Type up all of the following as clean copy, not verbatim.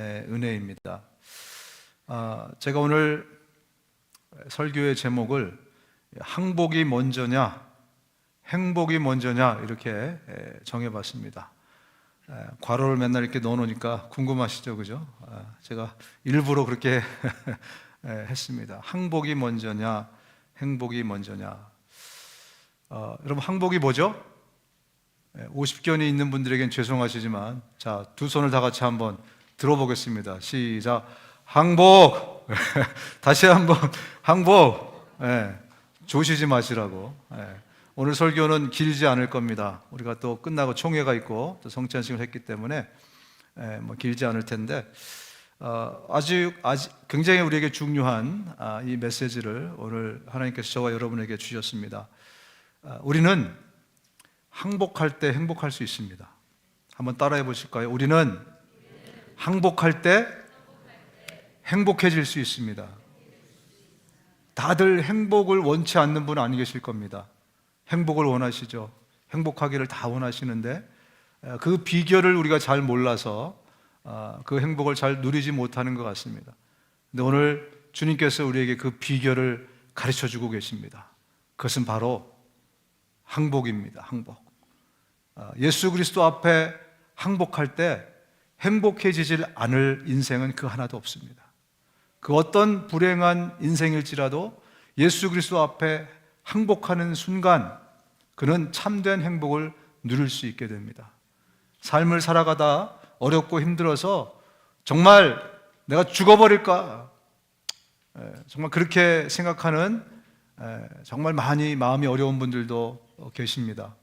은혜입니다. 제가 오늘 설교의 제목을 항복이 먼저냐 행복이 먼저냐 이렇게 정해봤습니다. 괄호를 맨날 이렇게 넣어놓으니까 궁금하시죠, 그죠? 제가 일부러 그렇게 했습니다. 항복이 먼저냐 행복이 먼저냐. 여러분, 항복이 뭐죠? 50견이 있는 분들에겐 죄송하시지만, 자, 두 손을 다 같이 한번 들어보겠습니다. 시작. 항복. 다시 한번 항복. 조시지 마시라고. 오늘 설교는 길지 않을 겁니다. 우리가 또 끝나고 총회가 있고 또 성찬식을 했기 때문에 길지 않을 텐데, 아주 굉장히 우리에게 중요한 이 메시지를 오늘 하나님께서 저와 여러분에게 주셨습니다. 우리는 항복할 때 행복할 수 있습니다. 한번 따라해 보실까요? 우리는 항복할 때 행복해질 수 있습니다. 다들 행복을 원치 않는 분 아니 계실 겁니다. 행복을 원하시죠. 행복하기를 다 원하시는데 그 비결을 우리가 잘 몰라서 그 행복을 잘 누리지 못하는 것 같습니다. 근데 오늘 주님께서 우리에게 그 비결을 가르쳐 주고 계십니다. 그것은 바로 항복입니다. 항복. 예수 그리스도 앞에 항복할 때 행복해지질 않을 인생은 그 하나도 없습니다. 그 어떤 불행한 인생일지라도 예수 그리스도 앞에 항복하는 순간 그는 참된 행복을 누릴 수 있게 됩니다. 삶을 살아가다 어렵고 힘들어서 정말 내가 죽어버릴까, 정말 그렇게 생각하는 정말 많이 마음이 어려운 분들도 계십니다.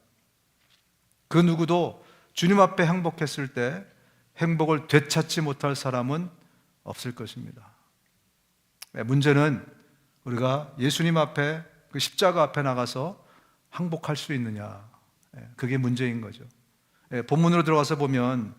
그 누구도 주님 앞에 행복했을 때 행복을 되찾지 못할 사람은 없을 것입니다. 문제는 우리가 예수님 앞에, 그 십자가 앞에 나가서 항복할 수 있느냐, 그게 문제인 거죠. 본문으로 들어가서 보면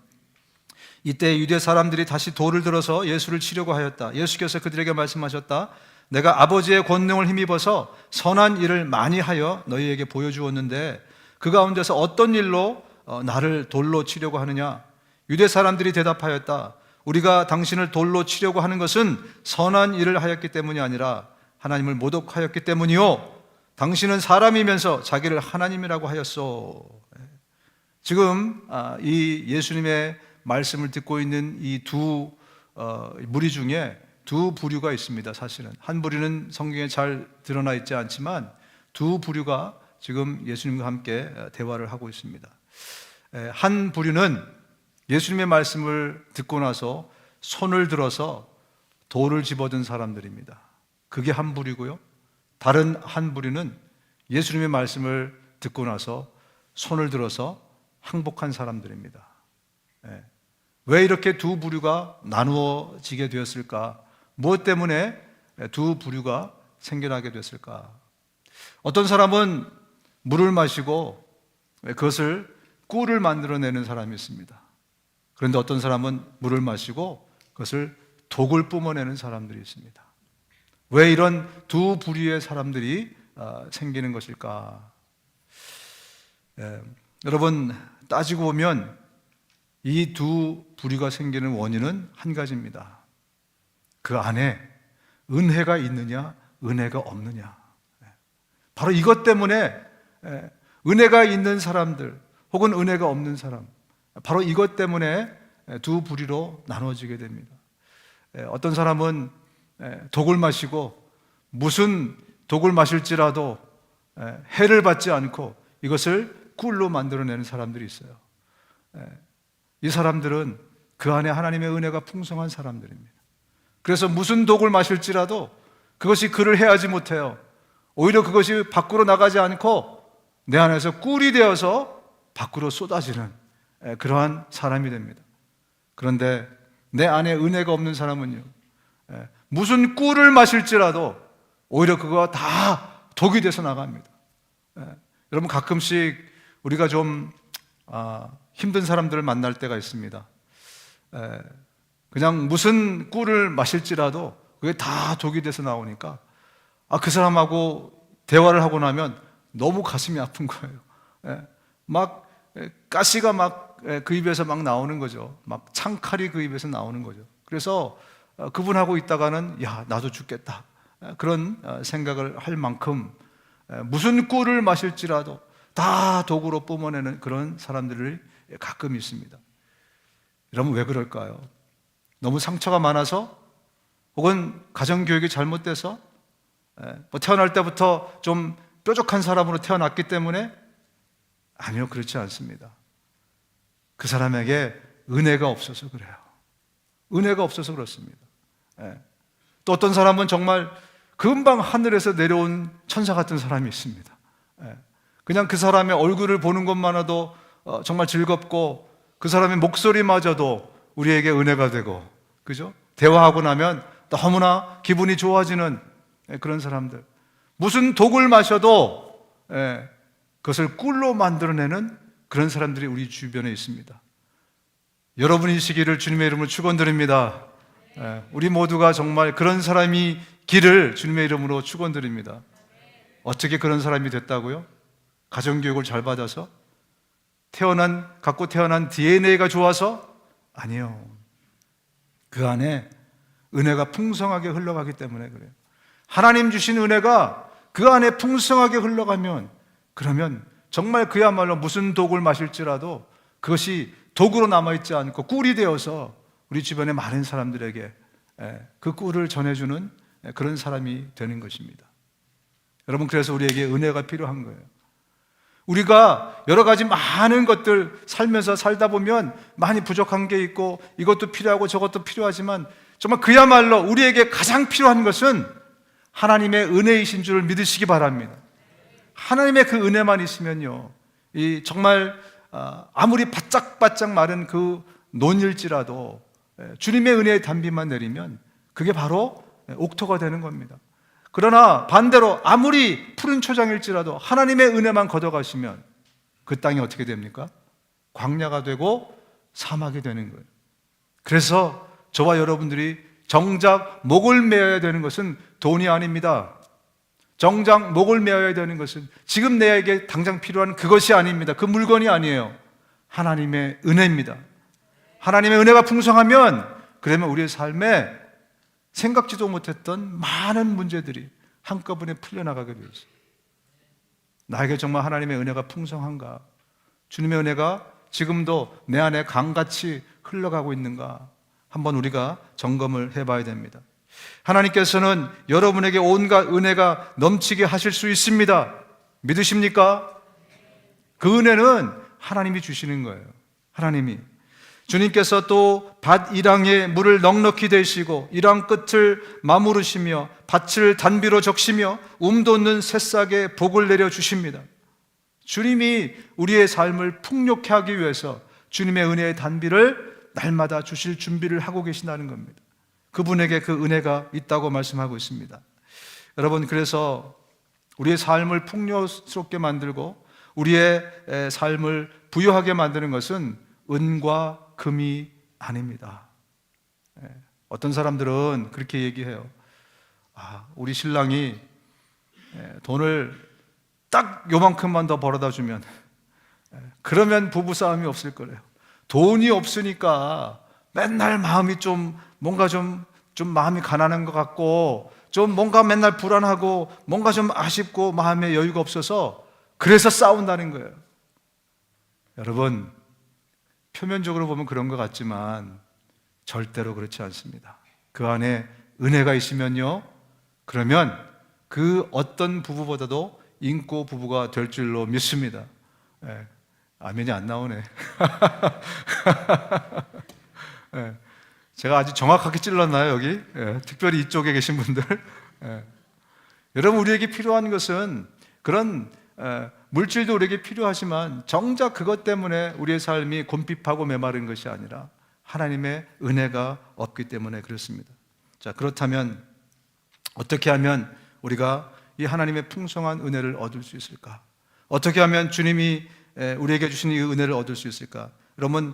이때 유대 사람들이 다시 돌을 들어서 예수를 치려고 하였다. 예수께서 그들에게 말씀하셨다. 내가 아버지의 권능을 힘입어서 선한 일을 많이 하여 너희에게 보여주었는데 그 가운데서 어떤 일로 나를 돌로 치려고 하느냐? 유대 사람들이 대답하였다. 우리가 당신을 돌로 치려고 하는 것은 선한 일을 하였기 때문이 아니라 하나님을 모독하였기 때문이요, 당신은 사람이면서 자기를 하나님이라고 하였소. 지금 이 예수님의 말씀을 듣고 있는 이 두 무리 중에 두 부류가 있습니다. 사실은 한 부류는 성경에 잘 드러나 있지 않지만 두 부류가 지금 예수님과 함께 대화를 하고 있습니다. 한 부류는 예수님의 말씀을 듣고 나서 손을 들어서 돌을 집어든 사람들입니다. 그게 한 부류고요, 다른 한 부류는 예수님의 말씀을 듣고 나서 손을 들어서 항복한 사람들입니다. 왜 이렇게 두 부류가 나누어지게 되었을까? 무엇 때문에 두 부류가 생겨나게 됐을까? 어떤 사람은 물을 마시고 그것을 꿀을 만들어내는 사람이 있습니다. 그런데 어떤 사람은 물을 마시고 그것을 독을 뿜어내는 사람들이 있습니다. 왜 이런 두 부류의 사람들이 생기는 것일까? 여러분, 따지고 보면 이 두 부류가 생기는 원인은 한 가지입니다. 그 안에 은혜가 있느냐 은혜가 없느냐. 바로 이것 때문에 은혜가 있는 사람들 혹은 은혜가 없는 사람, 바로 이것 때문에 두 부류로 나눠지게 됩니다. 어떤 사람은 독을 마시고 무슨 독을 마실지라도 해를 받지 않고 이것을 꿀로 만들어내는 사람들이 있어요. 이 사람들은 그 안에 하나님의 은혜가 풍성한 사람들입니다. 그래서 무슨 독을 마실지라도 그것이 그를 해하지 못해요. 오히려 그것이 밖으로 나가지 않고 내 안에서 꿀이 되어서 밖으로 쏟아지는 그러한 사람이 됩니다. 그런데 내 안에 은혜가 없는 사람은요, 무슨 꿀을 마실지라도 오히려 그거 다 독이 돼서 나갑니다. 여러분, 가끔씩 우리가 좀 힘든 사람들을 만날 때가 있습니다. 그냥 무슨 꿀을 마실지라도 그게 다 독이 돼서 나오니까 그 사람하고 대화를 하고 나면 너무 가슴이 아픈 거예요. 막 가시가 막 그 입에서 막 나오는 거죠. 막 창칼이 그 입에서 나오는 거죠. 그래서 그분하고 있다가는 야, 나도 죽겠다, 그런 생각을 할 만큼 무슨 꿀을 마실지라도 다 도구로 뿜어내는 그런 사람들이 가끔 있습니다. 여러분, 왜 그럴까요? 너무 상처가 많아서, 혹은 가정교육이 잘못돼서, 뭐 태어날 때부터 좀 뾰족한 사람으로 태어났기 때문에? 아니요, 그렇지 않습니다. 그 사람에게 은혜가 없어서 그래요. 은혜가 없어서 그렇습니다. 또 어떤 사람은 정말 금방 하늘에서 내려온 천사 같은 사람이 있습니다. 그냥 그 사람의 얼굴을 보는 것만으로도 정말 즐겁고, 그 사람의 목소리마저도 우리에게 은혜가 되고, 그죠? 대화하고 나면 너무나 기분이 좋아지는 그런 사람들. 무슨 독을 마셔도 그것을 꿀로 만들어내는 그런 사람들이 우리 주변에 있습니다. 여러분이시기를 주님의 이름으로 축원드립니다. 우리 모두가 정말 그런 사람이 기를 주님의 이름으로 축원드립니다. 어떻게 그런 사람이 됐다고요? 가정교육을 잘 받아서? 갖고 태어난 DNA가 좋아서? 아니요. 그 안에 은혜가 풍성하게 흘러가기 때문에 그래요. 하나님 주신 은혜가 그 안에 풍성하게 흘러가면, 그러면 정말 그야말로 무슨 독을 마실지라도 그것이 독으로 남아있지 않고 꿀이 되어서 우리 주변의 많은 사람들에게 그 꿀을 전해주는 그런 사람이 되는 것입니다. 여러분, 그래서 우리에게 은혜가 필요한 거예요. 우리가 여러 가지 많은 것들 살면서 살다 보면 많이 부족한 게 있고, 이것도 필요하고 저것도 필요하지만, 정말 그야말로 우리에게 가장 필요한 것은 하나님의 은혜이신 줄을 믿으시기 바랍니다. 하나님의 그 은혜만 있으면요, 정말 아무리 바짝바짝 마른 그 논일지라도 주님의 은혜의 단비만 내리면 그게 바로 옥토가 되는 겁니다. 그러나 반대로 아무리 푸른 초장일지라도 하나님의 은혜만 걷어가시면 그 땅이 어떻게 됩니까? 광야가 되고 사막이 되는 거예요. 그래서 저와 여러분들이 정작 목을 메어야 되는 것은 돈이 아닙니다. 정작 목을 메어야 되는 것은 지금 내게 당장 필요한 그것이 아닙니다. 그 물건이 아니에요. 하나님의 은혜입니다. 하나님의 은혜가 풍성하면, 그러면 우리의 삶에 생각지도 못했던 많은 문제들이 한꺼번에 풀려나가게 되어 있어요. 나에게 정말 하나님의 은혜가 풍성한가? 주님의 은혜가 지금도 내 안에 강같이 흘러가고 있는가? 한번 우리가 점검을 해봐야 됩니다. 하나님께서는 여러분에게 온갖 은혜가 넘치게 하실 수 있습니다. 믿으십니까? 그 은혜는 하나님이 주시는 거예요. 하나님이. 주님께서 또 밭 이랑에 물을 넉넉히 대시고 이랑 끝을 마무르시며 밭을 단비로 적시며 돋는 새싹에 복을 내려 주십니다. 주님이 우리의 삶을 풍요케 하기 위해서 주님의 은혜의 단비를 날마다 주실 준비를 하고 계신다는 겁니다. 그분에게 그 은혜가 있다고 말씀하고 있습니다. 여러분, 그래서 우리의 삶을 풍요스럽게 만들고 우리의 삶을 부유하게 만드는 것은 은과 금이 아닙니다. 어떤 사람들은 그렇게 얘기해요. 우리 신랑이 돈을 딱 요만큼만 더 벌어다 주면 그러면 부부싸움이 없을 거래요. 돈이 없으니까 맨날 마음이 뭔가 좀 마음이 가난한 것 같고, 좀 뭔가 맨날 불안하고, 뭔가 좀 아쉽고, 마음에 여유가 없어서 그래서 싸운다는 거예요. 여러분, 표면적으로 보면 그런 것 같지만 절대로 그렇지 않습니다. 그 안에 은혜가 있으면요, 그러면 그 어떤 부부보다도 인고 부부가 될 줄로 믿습니다. 아멘이 안 나오네. 제가 아주 정확하게 찔렀나요, 여기? 특별히 이쪽에 계신 분들. 여러분, 우리에게 필요한 것은 그런 물질도 우리에게 필요하지만 정작 그것 때문에 우리의 삶이 곰핍하고 메마른 것이 아니라 하나님의 은혜가 없기 때문에 그렇습니다. 자, 그렇다면 어떻게 하면 우리가 이 하나님의 풍성한 은혜를 얻을 수 있을까? 어떻게 하면 주님이 우리에게 주신 이 은혜를 얻을 수 있을까? 여러분,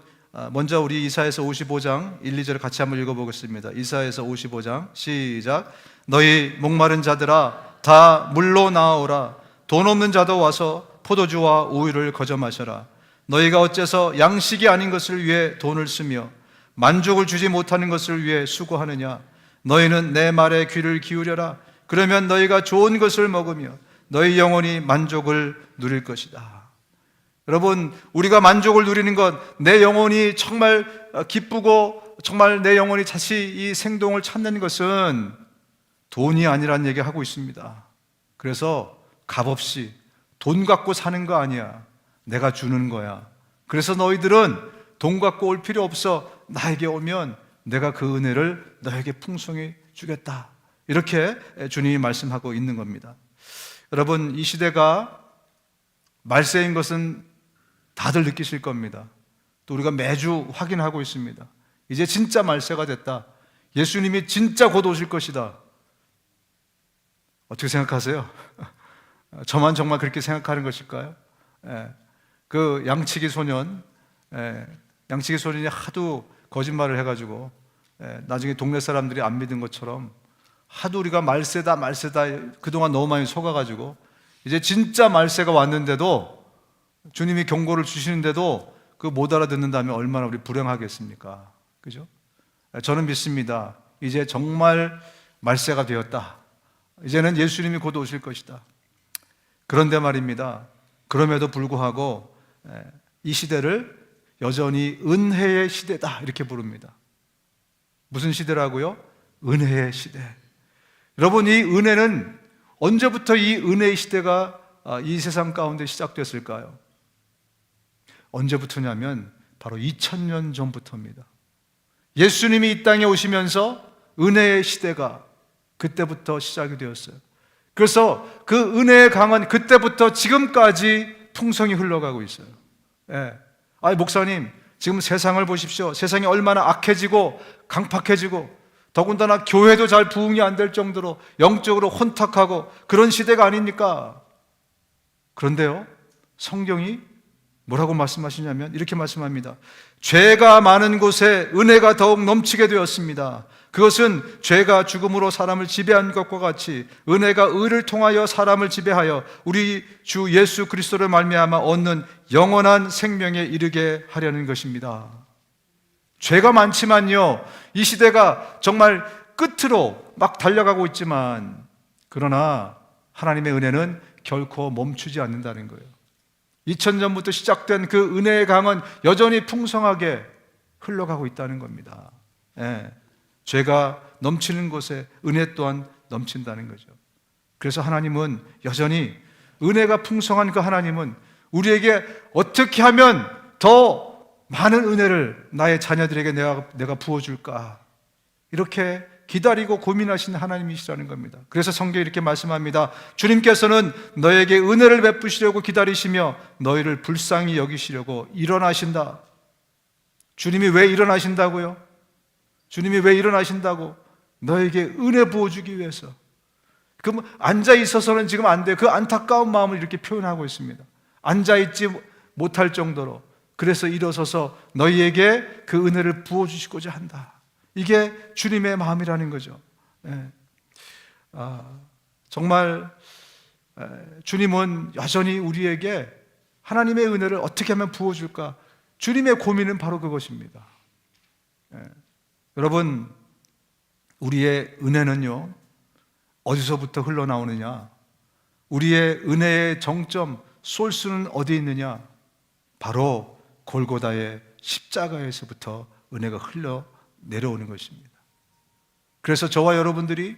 먼저 우리 이사야서 55장 1, 2절을 같이 한번 읽어보겠습니다. 이사야서 55장 시작. 너희 목마른 자들아 다 물로 나오라. 돈 없는 자도 와서 포도주와 우유를 거저 마셔라. 너희가 어째서 양식이 아닌 것을 위해 돈을 쓰며 만족을 주지 못하는 것을 위해 수고하느냐? 너희는 내 말에 귀를 기울여라. 그러면 너희가 좋은 것을 먹으며 너희 영혼이 만족을 누릴 것이다. 여러분, 우리가 만족을 누리는 것, 내 영혼이 정말 기쁘고 정말 내 영혼이 다시 이 생동을 찾는 것은 돈이 아니란 얘기 하고 있습니다. 그래서 값없이 돈 갖고 사는 거 아니야. 내가 주는 거야. 그래서 너희들은 돈 갖고 올 필요 없어. 나에게 오면 내가 그 은혜를 너에게 풍성히 주겠다. 이렇게 주님이 말씀하고 있는 겁니다. 여러분, 이 시대가 말세인 것은 다들 느끼실 겁니다. 또 우리가 매주 확인하고 있습니다. 이제 진짜 말세가 됐다. 예수님이 진짜 곧 오실 것이다. 어떻게 생각하세요? 저만 정말 그렇게 생각하는 것일까요? 그 양치기 소년이 하도 거짓말을 해가지고 나중에 동네 사람들이 안 믿은 것처럼 하도 우리가 말세다 그동안 너무 많이 속아가지고 이제 진짜 말세가 왔는데도 주님이 경고를 주시는데도 그 못 알아듣는다면 얼마나 우리 불행하겠습니까? 그죠? 저는 믿습니다. 이제 정말 말세가 되었다. 이제는 예수님이 곧 오실 것이다. 그런데 말입니다. 그럼에도 불구하고 이 시대를 여전히 은혜의 시대다 이렇게 부릅니다. 무슨 시대라고요? 은혜의 시대. 여러분, 이 은혜는 언제부터 이 은혜의 시대가 이 세상 가운데 시작됐을까요? 언제부터냐면 바로 2000년 전부터입니다. 예수님이 이 땅에 오시면서 은혜의 시대가 그때부터 시작이 되었어요. 그래서 그 은혜의 강은 그때부터 지금까지 풍성히 흘러가고 있어요. 아니, 목사님, 지금 세상을 보십시오. 세상이 얼마나 악해지고 강팍해지고 더군다나 교회도 잘 부흥이 안 될 정도로 영적으로 혼탁하고 그런 시대가 아닙니까? 그런데요, 성경이 뭐라고 말씀하시냐면 이렇게 말씀합니다. 죄가 많은 곳에 은혜가 더욱 넘치게 되었습니다. 그것은 죄가 죽음으로 사람을 지배한 것과 같이 은혜가 의를 통하여 사람을 지배하여 우리 주 예수 그리스도를 말미암아 얻는 영원한 생명에 이르게 하려는 것입니다. 죄가 많지만요, 이 시대가 정말 끝으로 막 달려가고 있지만 그러나 하나님의 은혜는 결코 멈추지 않는다는 거예요. 2000년부터 시작된 그 은혜의 강은 여전히 풍성하게 흘러가고 있다는 겁니다. 죄가 넘치는 곳에 은혜 또한 넘친다는 거죠. 그래서 하나님은 여전히 은혜가 풍성한 그 하나님은 우리에게 어떻게 하면 더 많은 은혜를 나의 자녀들에게 내가 부어줄까 이렇게 기다리고 고민하시는 하나님이시라는 겁니다. 그래서 성경이 이렇게 말씀합니다. 주님께서는 너에게 은혜를 베푸시려고 기다리시며 너희를 불쌍히 여기시려고 일어나신다. 주님이 왜 일어나신다고요? 주님이 왜 일어나신다고? 너에게 은혜 부어주기 위해서. 그럼 앉아있어서는 지금 안 돼요. 그 안타까운 마음을 이렇게 표현하고 있습니다. 앉아있지 못할 정도로. 그래서 일어서서 너희에게 그 은혜를 부어주시고자 한다. 이게 주님의 마음이라는 거죠. 정말 주님은 여전히 우리에게 하나님의 은혜를 어떻게 하면 부어줄까? 주님의 고민은 바로 그것입니다. 여러분, 우리의 은혜는요, 어디서부터 흘러나오느냐? 우리의 은혜의 정점, 소스는 어디 있느냐? 바로 골고다의 십자가에서부터 은혜가 흘러 내려오는 것입니다. 그래서 저와 여러분들이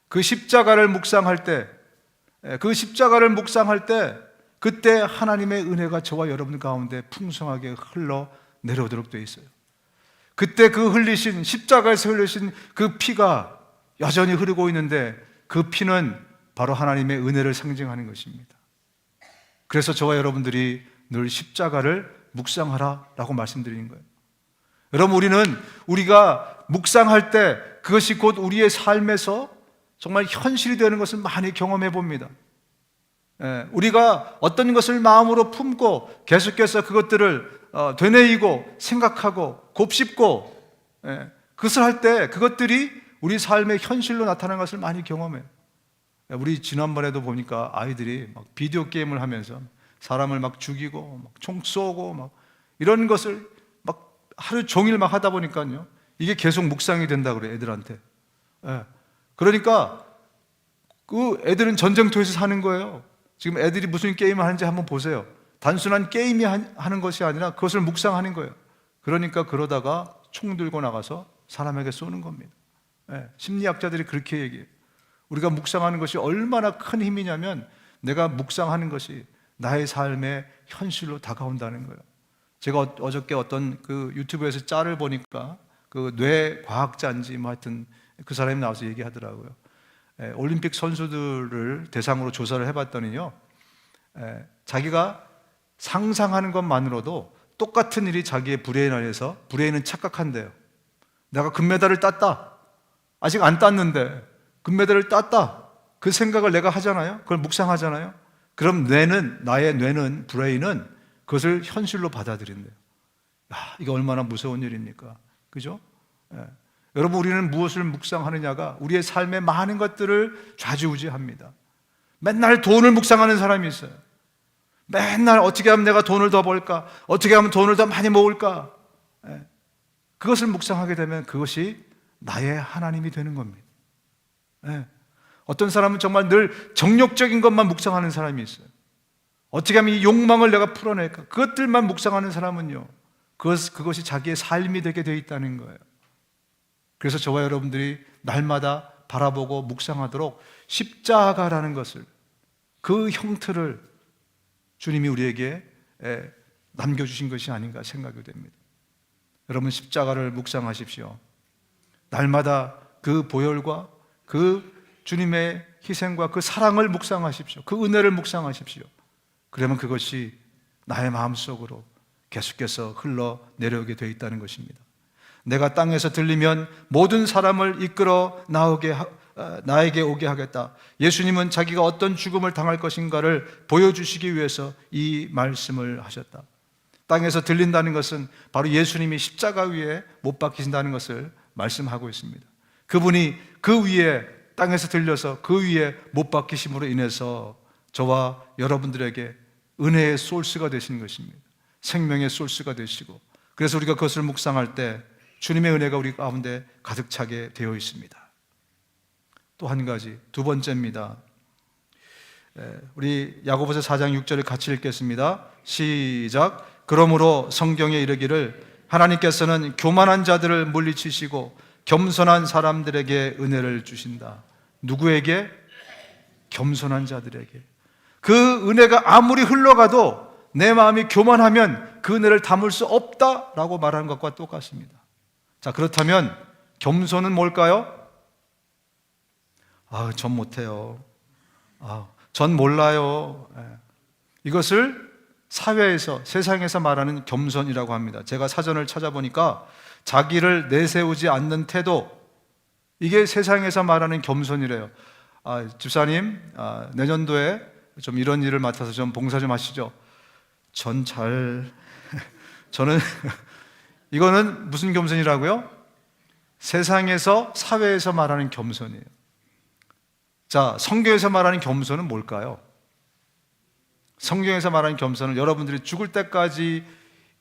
그 십자가를 묵상할 때, 그때 하나님의 은혜가 저와 여러분 가운데 풍성하게 흘러 내려오도록 되어 있어요. 그때 그 흘리신, 십자가에서 흘리신 그 피가 여전히 흐르고 있는데 그 피는 바로 하나님의 은혜를 상징하는 것입니다. 그래서 저와 여러분들이 늘 십자가를 묵상하라라고 말씀드리는 거예요. 여러분, 우리가 묵상할 때 그것이 곧 우리의 삶에서 정말 현실이 되는 것을 많이 경험해 봅니다. 우리가 어떤 것을 마음으로 품고 계속해서 그것들을 되뇌이고 생각하고 곱씹고 그것을 할 때 그것들이 우리 삶의 현실로 나타나는 것을 많이 경험해요. 우리 지난번에도 보니까 아이들이 막 비디오 게임을 하면서 사람을 막 죽이고 막 총 쏘고 막 이런 것을 막 하루 종일 막 하다 보니까요, 이게 계속 묵상이 된다 그래요, 애들한테. 예. 그러니까 그 애들은 전쟁터에서 사는 거예요. 지금 애들이 무슨 게임을 하는지 한번 보세요. 단순한 게임이 하는 것이 아니라 그것을 묵상하는 거예요. 그러니까 그러다가 총 들고 나가서 사람에게 쏘는 겁니다. 예. 심리학자들이 그렇게 얘기해요. 우리가 묵상하는 것이 얼마나 큰 힘이냐면, 내가 묵상하는 것이 나의 삶의 현실로 다가온다는 거예요. 제가 어저께 어떤 그 유튜브에서 짤을 보니까 그 뇌 과학자인지 뭐 하여튼 그 사람이 나와서 얘기하더라고요. 올림픽 선수들을 대상으로 조사를 해봤더니요, 자기가 상상하는 것만으로도 똑같은 일이 자기의 브레인 안에서, 브레인은 착각한대요. 내가 금메달을 땄다, 아직 안 땄는데 금메달을 땄다, 그 생각을 내가 하잖아요. 그걸 묵상하잖아요. 그럼 나의 뇌는, 브레인은 그것을 현실로 받아들인대요. 이게 얼마나 무서운 일입니까? 그죠? 여러분, 우리는 무엇을 묵상하느냐가 우리의 삶의 많은 것들을 좌지우지합니다. 맨날 돈을 묵상하는 사람이 있어요. 맨날 어떻게 하면 내가 돈을 더 벌까? 어떻게 하면 돈을 더 많이 모을까? 그것을 묵상하게 되면 그것이 나의 하나님이 되는 겁니다. 어떤 사람은 정말 늘 정욕적인 것만 묵상하는 사람이 있어요. 어떻게 하면 이 욕망을 내가 풀어낼까? 그것들만 묵상하는 사람은요, 그것이 자기의 삶이 되게 되어 있다는 거예요. 그래서 저와 여러분들이 날마다 바라보고 묵상하도록 십자가라는 것을, 그 형틀을 주님이 우리에게 남겨주신 것이 아닌가 생각이 됩니다. 여러분, 십자가를 묵상하십시오. 날마다 그 보혈과 그 주님의 희생과 그 사랑을 묵상하십시오. 그 은혜를 묵상하십시오. 그러면 그것이 나의 마음속으로 계속해서 흘러 내려오게 되어 있다는 것입니다. 내가 땅에서 들리면 모든 사람을 이끌어 나에게 오게 하겠다. 예수님은 자기가 어떤 죽음을 당할 것인가를 보여주시기 위해서 이 말씀을 하셨다. 땅에서 들린다는 것은 바로 예수님이 십자가 위에 못 박히신다는 것을 말씀하고 있습니다. 그분이 그 위에, 땅에서 들려서 그 위에 못 박히심으로 인해서 저와 여러분들에게 은혜의 소스가 되시는 것입니다. 생명의 소스가 되시고, 그래서 우리가 그것을 묵상할 때 주님의 은혜가 우리 가운데 가득 차게 되어 있습니다. 또 한 가지, 두 번째입니다. 우리 야고보서 4장 6절을 같이 읽겠습니다. 시작. 그러므로 성경에 이르기를 하나님께서는 교만한 자들을 물리치시고 겸손한 사람들에게 은혜를 주신다. 누구에게? 겸손한 자들에게. 그 은혜가 아무리 흘러가도 내 마음이 교만하면 그 은혜를 담을 수 없다라고 말하는 것과 똑같습니다. 자, 그렇다면 겸손은 뭘까요? 전 못해요. 전 몰라요. 이것을 사회에서, 세상에서 말하는 겸손이라고 합니다. 제가 사전을 찾아보니까 자기를 내세우지 않는 태도, 이게 세상에서 말하는 겸손이래요. 집사님, 내년도에 좀 이런 일을 맡아서 좀 봉사 좀 하시죠. 저는 이거는 무슨 겸손이라고요? 세상에서, 사회에서 말하는 겸손이에요. 자, 성경에서 말하는 겸손은 뭘까요? 성경에서 말하는 겸손은 여러분들이 죽을 때까지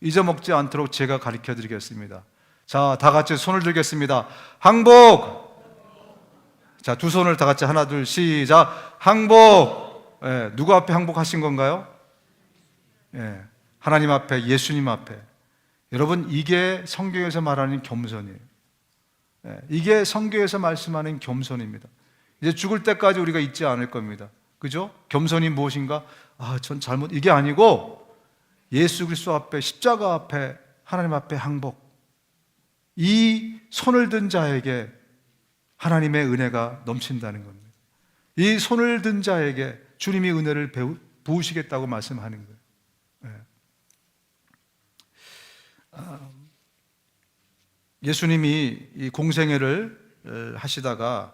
잊어먹지 않도록 제가 가르쳐 드리겠습니다. 자, 다 같이 손을 들겠습니다. 항복! 자, 두 손을 다 같이 하나, 둘, 시작! 항복! 누구 앞에 항복하신 건가요? 하나님 앞에, 예수님 앞에. 여러분, 이게 성경에서 말하는 겸손이에요. 이게 성경에서 말씀하는 겸손입니다. 이제 죽을 때까지 우리가 잊지 않을 겁니다. 그죠? 겸손이 무엇인가? 전 잘못, 이게 아니고 예수 그리스도 앞에, 십자가 앞에, 하나님 앞에 항복. 이 손을 든 자에게 하나님의 은혜가 넘친다는 겁니다. 이 손을 든 자에게 주님이 은혜를 부으시겠다고 말씀하는 거예요. 예수님이 이 공생애를 하시다가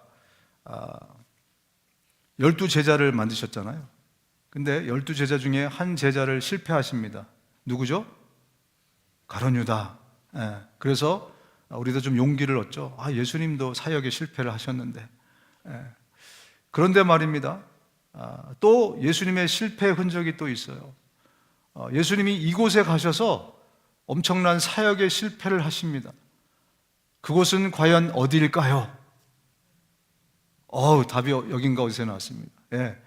12제자를 만드셨잖아요. 근데 12제자 중에 한 제자를 실패하십니다. 누구죠? 가룟 유다. 그래서 우리도 좀 용기를 얻죠. 예수님도 사역에 실패를 하셨는데. 그런데 말입니다. 또 예수님의 실패의 흔적이 또 있어요. 예수님이 이곳에 가셔서 엄청난 사역의 실패를 하십니다. 그곳은 과연 어디일까요? 답이 여긴가 어디서 나왔습니다. 예,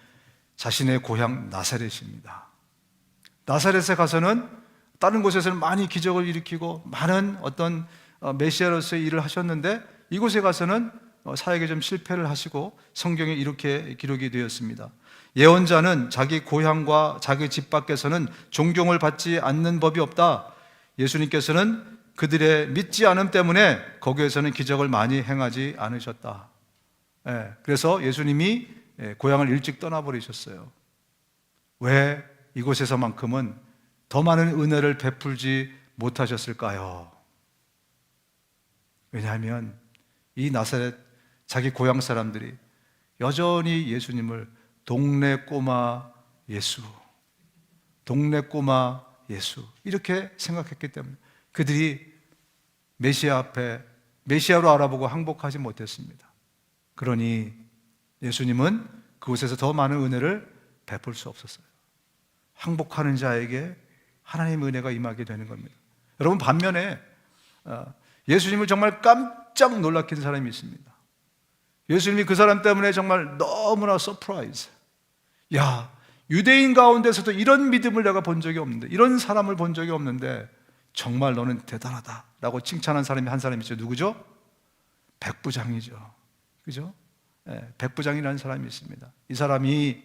자신의 고향 나사렛입니다. 나사렛에 가서는 다른 곳에서는 많이 기적을 일으키고 많은 어떤 메시아로서의 일을 하셨는데 이곳에 가서는 사역에 좀 실패를 하시고 성경에 이렇게 기록이 되었습니다. 예언자는 자기 고향과 자기 집 밖에서는 존경을 받지 않는 법이 없다. 예수님께서는 그들의 믿지 않음 때문에 거기에서는 기적을 많이 행하지 않으셨다. 그래서 예수님이 고향을 일찍 떠나버리셨어요. 왜 이곳에서만큼은 더 많은 은혜를 베풀지 못하셨을까요? 왜냐하면 이 나사렛 자기 고향 사람들이 여전히 예수님을 동네 꼬마 예수, 동네 꼬마 예수 이렇게 생각했기 때문에 그들이 메시아 앞에 메시아로 알아보고 항복하지 못했습니다. 그러니 예수님은 그곳에서 더 많은 은혜를 베풀 수 없었어요. 항복하는 자에게 하나님의 은혜가 임하게 되는 겁니다. 여러분, 반면에 예수님을 정말 깜짝 놀라킨 사람이 있습니다. 예수님이 그 사람 때문에 정말 너무나 서프라이즈. 야, 유대인 가운데서도 이런 믿음을 내가 본 적이 없는데, 이런 사람을 본 적이 없는데 정말 너는 대단하다 라고 칭찬한 사람이 한 사람이 있죠. 누구죠? 백부장이죠. 그죠? 백부장이라는 사람이 있습니다. 이 사람이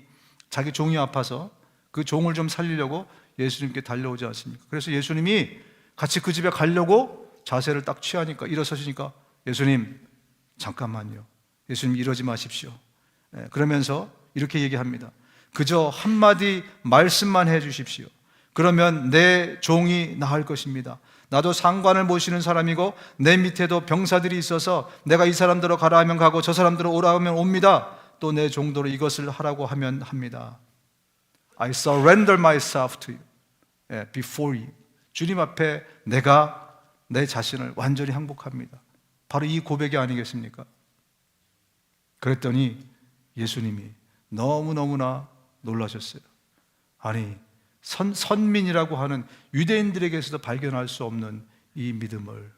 자기 종이 아파서 그 종을 좀 살리려고 예수님께 달려오지 않습니까? 그래서 예수님이 같이 그 집에 가려고 자세를 딱 취하니까 일어서시니까 예수님 잠깐만요. 예수님 이러지 마십시오. 그러면서 이렇게 얘기합니다. 그저 한마디 말씀만 해 주십시오. 그러면 내 종이 나을 것입니다. 나도 상관을 모시는 사람이고 내 밑에도 병사들이 있어서 내가 이 사람들로 가라 하면 가고 저 사람들로 오라 하면 옵니다. 또 내 종도로 이것을 하라고 하면 합니다. I surrender myself to you, before you. 주님 앞에 내가 내 자신을 완전히 항복합니다. 바로 이 고백이 아니겠습니까? 그랬더니 예수님이 너무너무나 놀라셨어요. 아니, 선민이라고 하는 유대인들에게서도 발견할 수 없는 이 믿음을,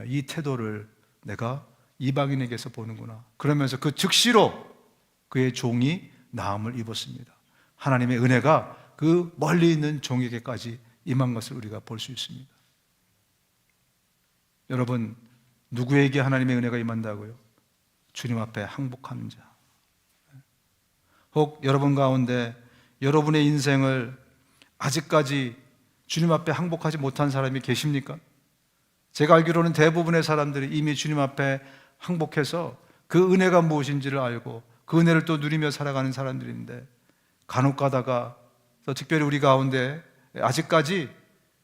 이 태도를 내가 이방인에게서 보는구나. 그러면서 그 즉시로 그의 종이 나음을 입었습니다. 하나님의 은혜가 그 멀리 있는 종에게까지 임한 것을 우리가 볼 수 있습니다. 여러분, 누구에게 하나님의 은혜가 임한다고요? 주님 앞에 항복하는 자. 혹 여러분 가운데 여러분의 인생을 아직까지 주님 앞에 항복하지 못한 사람이 계십니까? 제가 알기로는 대부분의 사람들이 이미 주님 앞에 항복해서 그 은혜가 무엇인지를 알고 그 은혜를 또 누리며 살아가는 사람들인데, 간혹 가다가 또 특별히 우리 가운데 아직까지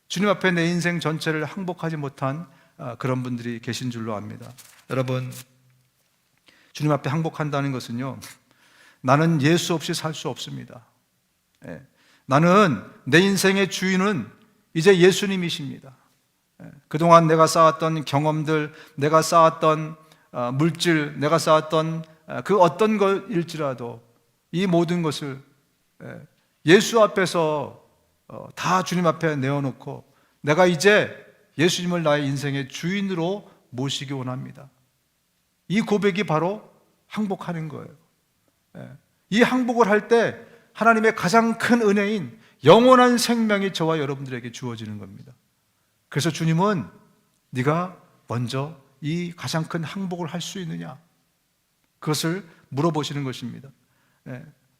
주님 앞에 내 인생 전체를 항복하지 못한 그런 분들이 계신 줄로 압니다. 여러분, 주님 앞에 항복한다는 것은요, 나는 예수 없이 살 수 없습니다. 나는 내 인생의 주인은 이제 예수님이십니다. 그동안 내가 쌓았던 경험들, 내가 쌓았던 물질, 내가 쌓았던 그 어떤 것일지라도 이 모든 것을 예수 앞에서 다 주님 앞에 내어놓고 내가 이제 예수님을 나의 인생의 주인으로 모시기 원합니다. 이 고백이 바로 항복하는 거예요. 이 항복을 할 때 하나님의 가장 큰 은혜인 영원한 생명이 저와 여러분들에게 주어지는 겁니다. 그래서 주님은 네가 먼저 이 가장 큰 항복을 할 수 있느냐, 그것을 물어보시는 것입니다.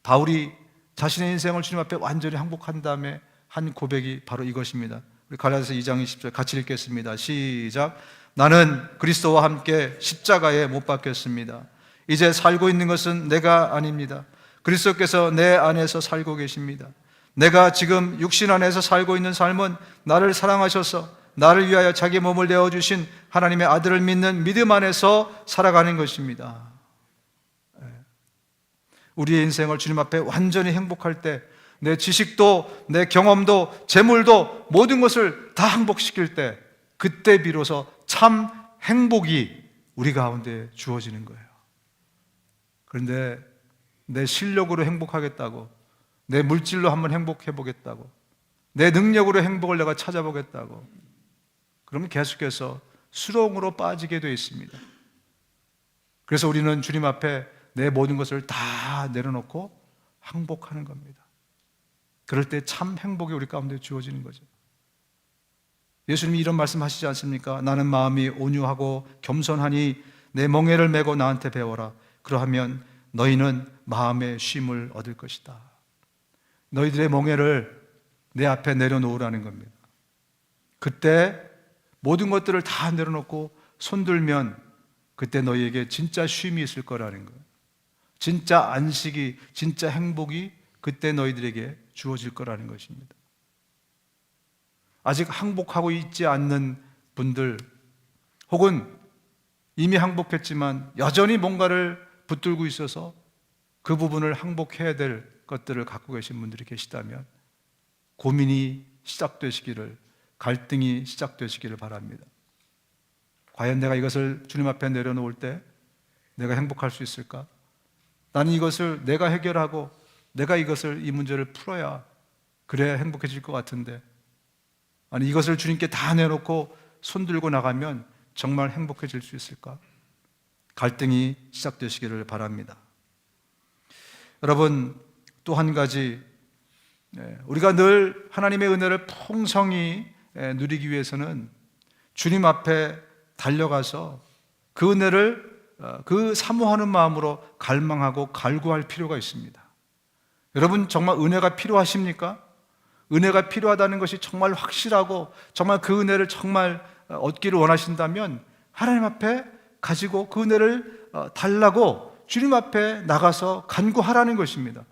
바울이 자신의 인생을 주님 앞에 완전히 항복한 다음에 한 고백이 바로 이것입니다. 우리 갈라디아서 2장 20절 같이 읽겠습니다. 시작. 나는 그리스도와 함께 십자가에 못 박혔습니다. 이제 살고 있는 것은 내가 아닙니다. 그리스도께서 내 안에서 살고 계십니다. 내가 지금 육신 안에서 살고 있는 삶은 나를 사랑하셔서 나를 위하여 자기 몸을 내어주신 하나님의 아들을 믿는 믿음 안에서 살아가는 것입니다. 우리의 인생을 주님 앞에 완전히 행복할 때, 내 지식도 내 경험도 재물도 모든 것을 다 항복시킬 때, 그때 비로소 참 행복이 우리 가운데 주어지는 거예요. 그런데 내 실력으로 행복하겠다고, 내 물질로 한번 행복해 보겠다고, 내 능력으로 행복을 내가 찾아보겠다고, 그러면 계속해서 수렁으로 빠지게 되어 있습니다. 그래서 우리는 주님 앞에 내 모든 것을 다 내려놓고 항복하는 겁니다. 그럴 때 참 행복이 우리 가운데 주어지는 거죠. 예수님이 이런 말씀 하시지 않습니까? 나는 마음이 온유하고 겸손하니 내 멍에를 메고 나한테 배워라. 그러하면 너희는 마음의 쉼을 얻을 것이다. 너희들의 멍에를 내 앞에 내려놓으라는 겁니다. 그때 모든 것들을 다 내려놓고 손들면 그때 너희에게 진짜 쉼이 있을 거라는 거예요. 진짜 안식이, 진짜 행복이 그때 너희들에게 주어질 거라는 것입니다. 아직 항복하고 있지 않는 분들, 혹은 이미 항복했지만 여전히 뭔가를 붙들고 있어서 그 부분을 항복해야 될 것들을 갖고 계신 분들이 계시다면 고민이 시작되시기를, 갈등이 시작되시기를 바랍니다. 과연 내가 이것을 주님 앞에 내려놓을 때 내가 행복할 수 있을까? 나는 이것을 내가 해결하고 내가 이 문제를 풀어야 그래야 행복해질 것 같은데, 아니 이것을 주님께 다 내놓고 손들고 나가면 정말 행복해질 수 있을까? 갈등이 시작되시기를 바랍니다. 여러분, 또 한 가지, 우리가 늘 하나님의 은혜를 풍성히 누리기 위해서는 주님 앞에 달려가서 그 은혜를 그 사모하는 마음으로 갈망하고 갈구할 필요가 있습니다. 여러분, 정말 은혜가 필요하십니까? 은혜가 필요하다는 것이 정말 확실하고 정말 그 은혜를 정말 얻기를 원하신다면 하나님 앞에 가지고 그 은혜를 달라고 주님 앞에 나가서 간구하라는 것입니다.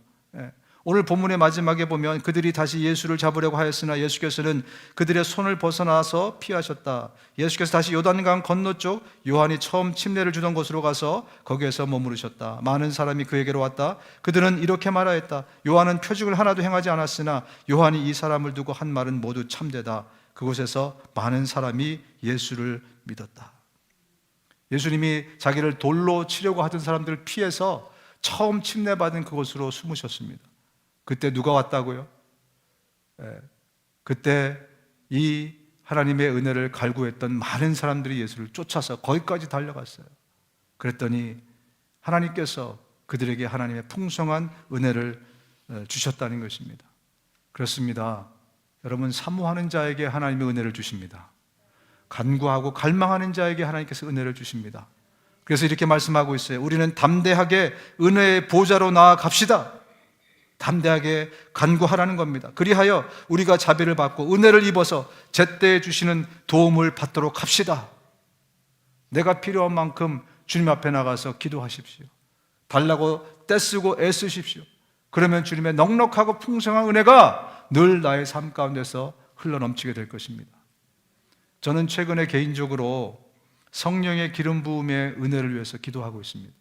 오늘 본문의 마지막에 보면 그들이 다시 예수를 잡으려고 하였으나 예수께서는 그들의 손을 벗어나서 피하셨다. 예수께서 다시 요단강 건너쪽 요한이 처음 침례를 주던 곳으로 가서 거기에서 머무르셨다. 많은 사람이 그에게로 왔다. 그들은 이렇게 말하였다. 요한은 표적을 하나도 행하지 않았으나 요한이 이 사람을 두고 한 말은 모두 참되다. 그곳에서 많은 사람이 예수를 믿었다. 예수님이 자기를 돌로 치려고 하던 사람들을 피해서 처음 침례받은 그곳으로 숨으셨습니다. 그때 누가 왔다고요? 그때 이 하나님의 은혜를 갈구했던 많은 사람들이 예수를 쫓아서 거기까지 달려갔어요. 그랬더니 하나님께서 그들에게 하나님의 풍성한 은혜를 주셨다는 것입니다. 그렇습니다. 여러분, 사모하는 자에게 하나님의 은혜를 주십니다. 간구하고 갈망하는 자에게 하나님께서 은혜를 주십니다. 그래서 이렇게 말씀하고 있어요. 우리는 담대하게 은혜의 보좌로 나아갑시다. 담대하게 간구하라는 겁니다. 그리하여 우리가 자비를 받고 은혜를 입어서 제때에 주시는 도움을 받도록 합시다. 내가 필요한 만큼 주님 앞에 나가서 기도하십시오. 달라고 떼쓰고 애쓰십시오. 그러면 주님의 넉넉하고 풍성한 은혜가 늘 나의 삶 가운데서 흘러넘치게 될 것입니다. 저는 최근에 개인적으로 성령의 기름 부음의 은혜를 위해서 기도하고 있습니다.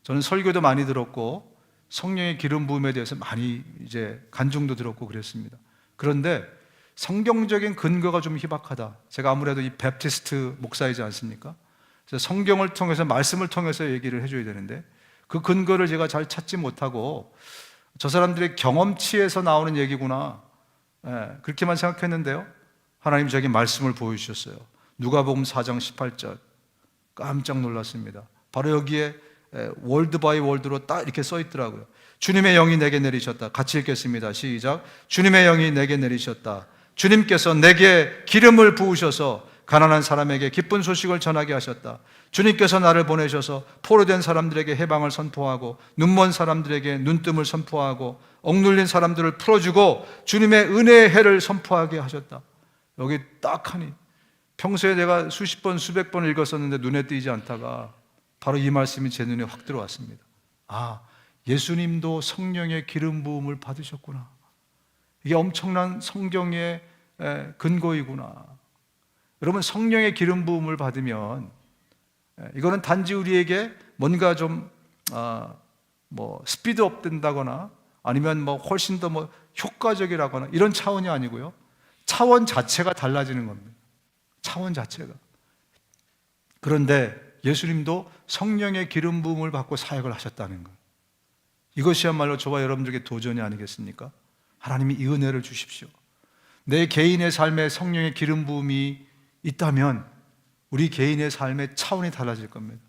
저는 설교도 많이 들었고 성령의 기름 부음에 대해서 많이 이제 간증도 들었고 그랬습니다. 그런데 성경적인 근거가 좀 희박하다. 제가 아무래도 이 베프티스트 목사이지 않습니까? 그래서 성경을 통해서, 말씀을 통해서 얘기를 해줘야 되는데 그 근거를 제가 잘 찾지 못하고 저 사람들의 경험치에서 나오는 얘기구나, 그렇게만 생각했는데요. 하나님 저에게 말씀을 보여주셨어요. 누가복음 4장 18절. 깜짝 놀랐습니다. 바로 여기에 월드 바이 월드로 딱 이렇게 써 있더라고요. 주님의 영이 내게 내리셨다. 같이 읽겠습니다. 시작. 주님의 영이 내게 내리셨다. 주님께서 내게 기름을 부으셔서 가난한 사람에게 기쁜 소식을 전하게 하셨다. 주님께서 나를 보내셔서 포로된 사람들에게 해방을 선포하고 눈먼 사람들에게 눈뜸을 선포하고 억눌린 사람들을 풀어주고 주님의 은혜의 해를 선포하게 하셨다. 여기 딱 하니 평소에 내가 수십 번 수백 번 읽었었는데 눈에 띄지 않다가 바로 이 말씀이 제 눈에 확 들어왔습니다. 아, 예수님도 성령의 기름 부음을 받으셨구나. 이게 엄청난 성경의 근거이구나. 여러분, 성령의 기름 부음을 받으면 이거는 단지 우리에게 뭔가 좀 스피드업 된다거나 아니면 훨씬 더 효과적이라거나 이런 차원이 아니고요. 차원 자체가 달라지는 겁니다. 차원 자체가. 그런데 예수님도 성령의 기름 부음을 받고 사역을 하셨다는 것, 이것이야말로 저와 여러분들에게 도전이 아니겠습니까? 하나님이 이 은혜를 주십시오. 내 개인의 삶에 성령의 기름 부음이 있다면 우리 개인의 삶의 차원이 달라질 겁니다.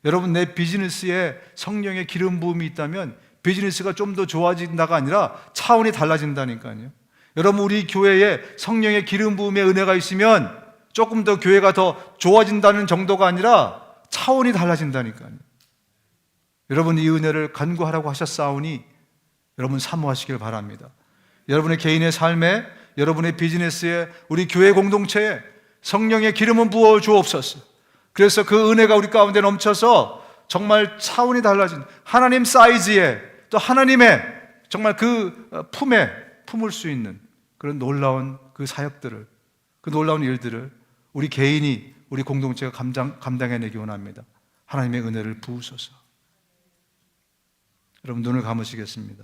여러분, 내 비즈니스에 성령의 기름 부음이 있다면 비즈니스가 좀 더 좋아진다가 아니라 차원이 달라진다니까요. 여러분, 우리 교회에 성령의 기름 부음의 은혜가 있으면 조금 더 교회가 더 좋아진다는 정도가 아니라 차원이 달라진다니까요. 여러분, 이 은혜를 간구하라고 하셨사오니 여러분 사모하시길 바랍니다. 여러분의 개인의 삶에, 여러분의 비즈니스에, 우리 교회 공동체에 성령의 기름은 부어 주옵소서. 그래서 그 은혜가 우리 가운데 넘쳐서 정말 차원이 달라진 하나님 사이즈의, 또 하나님의 정말 그 품에 품을 수 있는 그런 놀라운 그 사역들을, 그 놀라운 일들을 우리 개인이, 우리 공동체가 감당해내기 원합니다. 하나님의 은혜를 부으소서. 여러분, 눈을 감으시겠습니다.